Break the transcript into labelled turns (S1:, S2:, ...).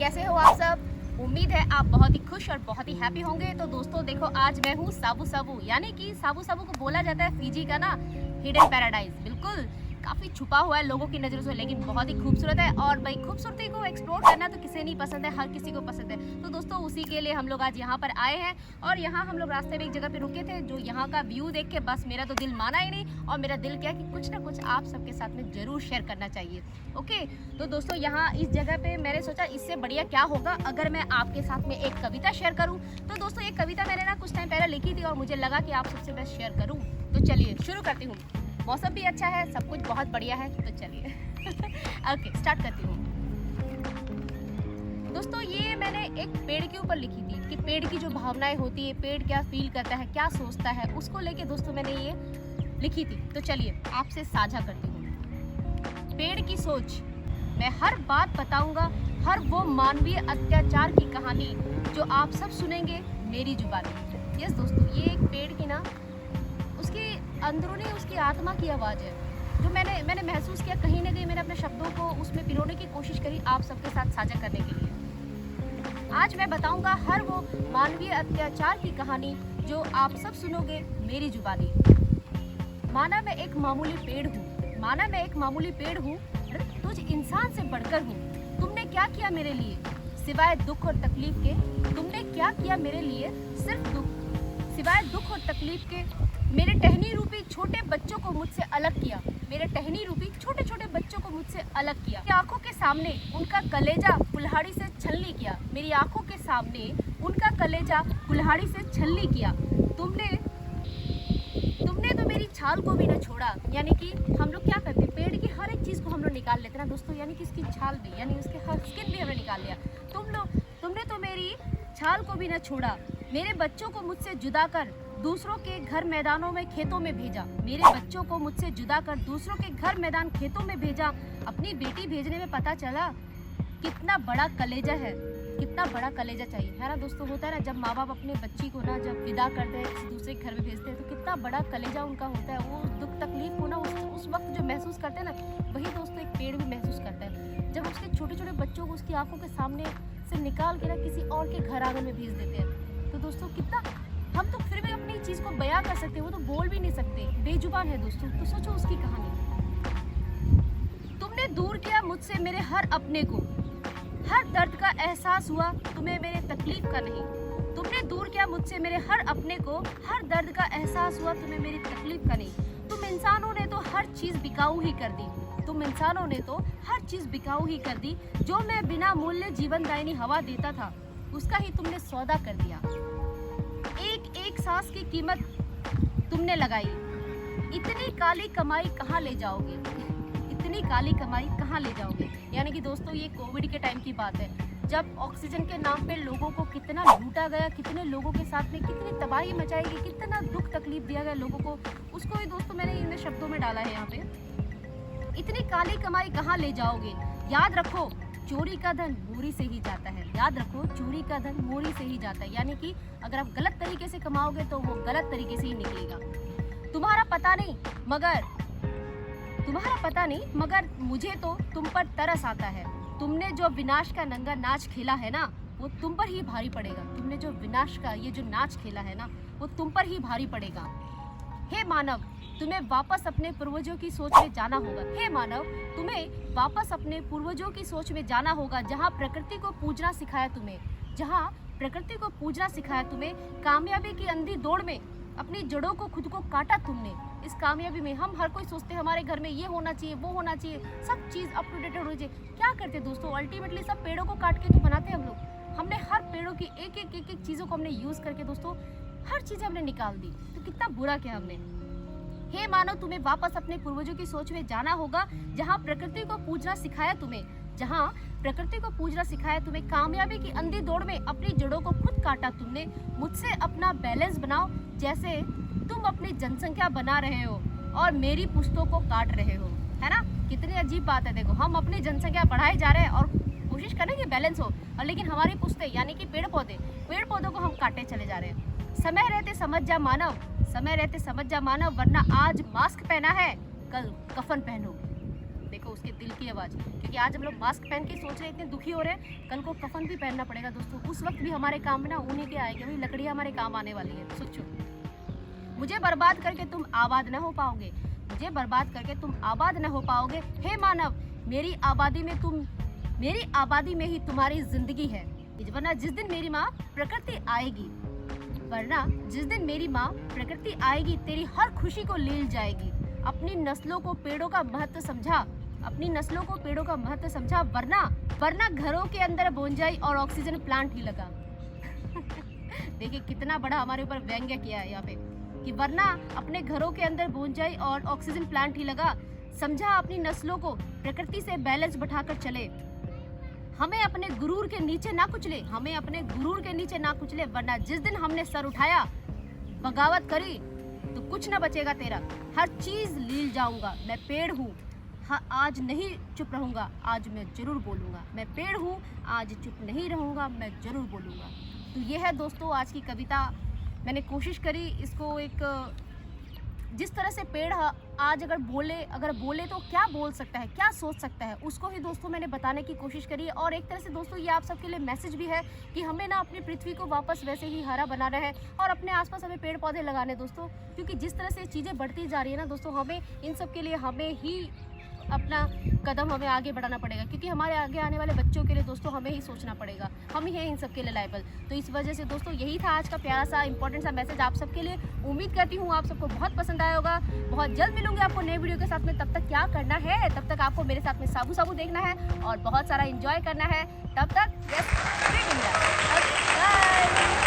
S1: कैसे हो आप सब। उम्मीद है आप बहुत ही खुश और बहुत ही हैप्पी होंगे। तो दोस्तों देखो, आज मैं हूँ साबू साबू, यानी कि साबू साबू को बोला जाता है फिजी का ना हिडन पैराडाइज। बिल्कुल काफ़ी छुपा हुआ है लोगों की नज़रों से, लेकिन बहुत ही खूबसूरत है। और भाई खूबसूरती को एक्सप्लोर करना तो किसे नहीं पसंद है, हर किसी को पसंद है। तो दोस्तों उसी के लिए हम लोग आज यहाँ पर आए हैं। और यहाँ हम लोग रास्ते में एक जगह पे रुके थे, जो यहाँ का व्यू देख के बस मेरा तो दिल माना ही नहीं। और मेरा दिल क्या कि कुछ ना कुछ आप सबके साथ में ज़रूर शेयर करना चाहिए। ओके, तो दोस्तों यहाँ इस जगह पे मैंने सोचा इससे बढ़िया क्या होगा अगर मैं आपके साथ में एक कविता शेयर करूँ। तो दोस्तों एक कविता मैंने ना कुछ टाइम पहले लिखी थी और मुझे लगा कि आप सबसे बेस्ट शेयर करूँ। तो चलिए शुरू करती हूँ। मौसम भी अच्छा है, सब कुछ बहुत बढ़िया है, तो चलिए ओके स्टार्ट करती हूँ। दोस्तों ये मैंने एक पेड़ के ऊपर लिखी थी कि पेड़ की जो भावनाएं होती है, पेड़ क्या फील करता है, क्या सोचता है, उसको लेके दोस्तों मैंने ये लिखी थी। तो चलिए आपसे साझा करती हूँ। पेड़ की सोच, मैं हर बात बताऊंगा, हर वो मानवीय अत्याचार की कहानी जो आप सब सुनेंगे मेरी जुबानी। यस दोस्तों, ये एक पेड़ की ना उसकी अंदरूनी उसकी आत्मा की आवाज़ है, जो मैंने महसूस किया। कहीं ना कहीं मैंने अपने शब्दों को उसमें पिरोने की कोशिश करी आप सबके साथ साझा करने के लिए। आज मैं बताऊंगा हर वो मानवीय अत्याचार की कहानी जो आप सब सुनोगे मेरी जुबानी। माना मैं एक मामूली पेड़ हूँ, माना मैं एक मामूली पेड़ हूँ, तुझ इंसान से बढ़कर हूँ। तुमने क्या किया मेरे लिए सिवाय दुख और तकलीफ के? तुमने क्या किया मेरे लिए सिर्फ दुख, सिवाय दुख और तकलीफ के? मेरे टहनी रूपी छोटे बच्चों को मुझसे अलग किया, मेरे टहनी रूपी छोटे छोटे बच्चों को मुझसे अलग किया। मेरी आंखों के सामने उनका कलेजा कुल्हाड़ी से छलनी किया, मेरी आंखों के सामने उनका कलेजा कुल्हाड़ी से छलनी किया। तुमने तो मेरी छाल को भी न छोड़ा। यानी कि हम लोग क्या करते हैं, पेड़ की हर एक चीज़ को हम लोग निकाल लेते हैं ना दोस्तों, यानी कि उसकी छाल भी, यानी उसके हर स्किन भी हमने निकाल लिया। तुमने तो मेरी छाल को भी न छोड़ा, मेरे बच्चों को मुझसे जुदा कर दूसरों के घर मैदानों में खेतों में भेजा, मेरे बच्चों को मुझसे जुदा कर दूसरों के घर मैदान खेतों में भेजा। अपनी बेटी भेजने में पता चला कितना बड़ा कलेजा है, कितना बड़ा कलेजा चाहिए, है ना दोस्तों। होता है ना जब माँ बाप अपने बच्ची को ना जब विदा करते हैं, किसी दूसरे घर में भेजते हैं, तो कितना बड़ा कलेजा उनका होता है। वो दुख तकलीफ को ना उस वक्त जो महसूस करते हैं ना, वही दोस्तों एक पेड़ भी महसूस करता है। जब उसके छोटे छोटे बच्चों को उसकी आंखों के सामने से निकाल के ना किसी और के घर आंगन में भेज देते हैं, तो दोस्तों कितना, हम तो फिर भी अपनी चीज़ को बयां कर सकते हैं, वो तो बोल भी नहीं सकते, बेजुबान है दोस्तों। तो सोचो उसकी कहानी। तुमने दूर किया मुझसे मेरे हर अपने को, हर दर्द का एहसास हुआ तुम्हें मेरे तकलीफ का नहीं। तुमने दूर किया मुझसे मेरे हर अपने को, हर दर्द का एहसास हुआ तुम्हें मेरी तकलीफ का नहीं। तुम इंसानों ने तो हर चीज़ बिकाऊ ही कर दी, तुम इंसानों ने तो हर चीज़ बिकाऊ ही कर दी। जो मैं बिना मूल्य जीवनदायिनी हवा देता था, उसका ही तुमने सौदा कर दिया। एक एक सांस की कीमत तुमने लगाई, इतनी काली कमाई कहाँ ले जाओगे, इतनी काली कमाई कहाँ ले जाओगे। यानी कि दोस्तों ये कोविड के टाइम की बात है, जब ऑक्सीजन के नाम पे लोगों को कितना लूटा गया, कितने लोगों के साथ में कितनी तबाही मचाई गई, कितना दुख तकलीफ दिया गया लोगों को, उसको ही दोस्तों मैंने इन शब्दों में डाला है यहाँ पे। इतनी काली कमाई कहाँ ले जाओगे, याद रखो चोरी का धन मोरी से ही जाता है, याद रखो चोरी का धन मोरी से ही जाता है। यानी कि अगर आप गलत तरीके से कमाओगे तो वो गलत तरीके से ही निकलेगा। तुम्हारा पता नहीं मगर मुझे तो तुम पर तरस आता है। तुमने जो विनाश का नंगा नाच खेला है ना, वो तुम पर ही भारी पड़ेगा। तुमने जो विनाश का ये जो नाच खेला है ना, वो तुम पर ही भारी पड़ेगा। हे मानव, तुम्हें वापस अपने पूर्वजों की सोच में जाना होगा। हे मानव, तुम्हें वापस अपने पूर्वजों की सोच में जाना होगा, जहाँ प्रकृति को पूजना सिखाया तुम्हें, जहाँ प्रकृति को पूजना सिखाया तुम्हें। कामयाबी की अंधी दौड़ में अपनी जड़ों को खुद को काटा तुमने। इस कामयाबी में हम हर कोई सोचते हैं हमारे घर में ये होना चाहिए, वो होना चाहिए, सब चीज़ अप टू डेट होनी चाहिए। क्या करते दोस्तों, अल्टीमेटली सब पेड़ों को काट के तो बनाते हैं हम लोग। हमने हर पेड़ों की एक एक चीज़ों को हमने यूज़ करके दोस्तों हर चीज़ हमने निकाल दी। तो कितना बुरा किया हमने। हे मानव, तुम्हें वापस अपने पूर्वजों की सोच में जाना होगा, जहाँ प्रकृति को पूजना सिखाया तुम्हें, जहाँ प्रकृति को पूजना सिखाया तुम्हें। कामयाबी की अंधी दौड़ में अपनी जड़ों को खुद काटा तुमने। मुझसे अपना बैलेंस बनाओ, जैसे तुम अपनी जनसंख्या बना रहे हो और मेरी पुश्तों को काट रहे हो, है ना। कितनी अजीब बात है। देखो हम अपनी जनसंख्या बढ़ाए जा रहे हैं और कोशिश करें कि बैलेंस हो, और लेकिन हमारी पुश्तें यानी कि पेड़ पौधों को हम काटे चले जा रहे हैं। समय रहते समझ जा मानव, समय रहते समझ जा मानव, वरना आज मास्क पहना है कल कफन पहनो। देखो उसके दिल की आवाज़, क्योंकि आज हम लोग मास्क पहन के सोच रहे हैं, इतने दुखी हो रहे हैं, कल को कफन भी पहनना पड़ेगा दोस्तों। उस वक्त भी हमारे काम में ना उन्हीं के आएंगे, वही लकड़ियाँ हमारे काम आने वाली है। सोचो, मुझे बर्बाद करके तुम आबाद न हो पाओगे, मुझे बर्बाद करके तुम आबाद न हो पाओगे। हे मानव, मेरी आबादी में ही तुम्हारी जिंदगी है। वरना जिस दिन मेरी माँ प्रकृति आएगी, तेरी हर खुशी को लील जाएगी। अपनी नस्लों को पेड़ों का महत्व समझा, वरना घरों के अंदर बोंजाई और ऑक्सीजन प्लांट ही लगा। देखिए कितना बड़ा हमारे ऊपर व्यंग्य किया है यहाँ पे, कि वरना अपने घरों के अंदर बोंजाई और ऑक्सीजन प्लांट ही लगा। समझा अपनी नस्लों को प्रकृति से बैलेंस बैठाकर चले, हमें अपने गुरूर के नीचे ना कुचले, वरना जिस दिन हमने सर उठाया, बगावत करी, तो कुछ ना बचेगा तेरा। हर चीज लील जाऊंगा, मैं पेड़ हूँ, हाँ आज नहीं चुप रहूंगा, आज मैं जरूर बोलूंगा। मैं पेड़ हूँ, आज चुप नहीं रहूंगा, मैं जरूर बोलूंगा। तो ये है दोस्तों आज की कविता। मैंने कोशिश करी इसको एक, जिस तरह से पेड़ आज अगर बोले तो क्या बोल सकता है, क्या सोच सकता है, उसको ही दोस्तों मैंने बताने की कोशिश करी है। और एक तरह से दोस्तों ये आप सबके लिए मैसेज भी है कि हमें ना अपनी पृथ्वी को वापस वैसे ही हरा बनाना है और अपने आसपास हमें पेड़ पौधे लगाने दोस्तों। क्योंकि जिस तरह से चीज़ें बढ़ती जा रही है ना दोस्तों, हमें इन सब के लिए हमें ही अपना कदम हमें आगे बढ़ाना पड़ेगा, क्योंकि हमारे आगे आने वाले बच्चों के लिए दोस्तों हमें ही सोचना पड़ेगा, हम ही हैं इन सब के लिए लायबल। तो इस वजह से दोस्तों यही था आज का प्यारा सा इंपॉर्टेंट सा मैसेज आप सबके लिए। उम्मीद करती हूँ आप सबको बहुत पसंद आया होगा। बहुत जल्द मिलूंगी आपको नए वीडियो के साथ में। तब तक क्या करना है, तब तक आपको मेरे साथ में साबू देखना है और बहुत सारा इंजॉय करना है। तब तक बाय।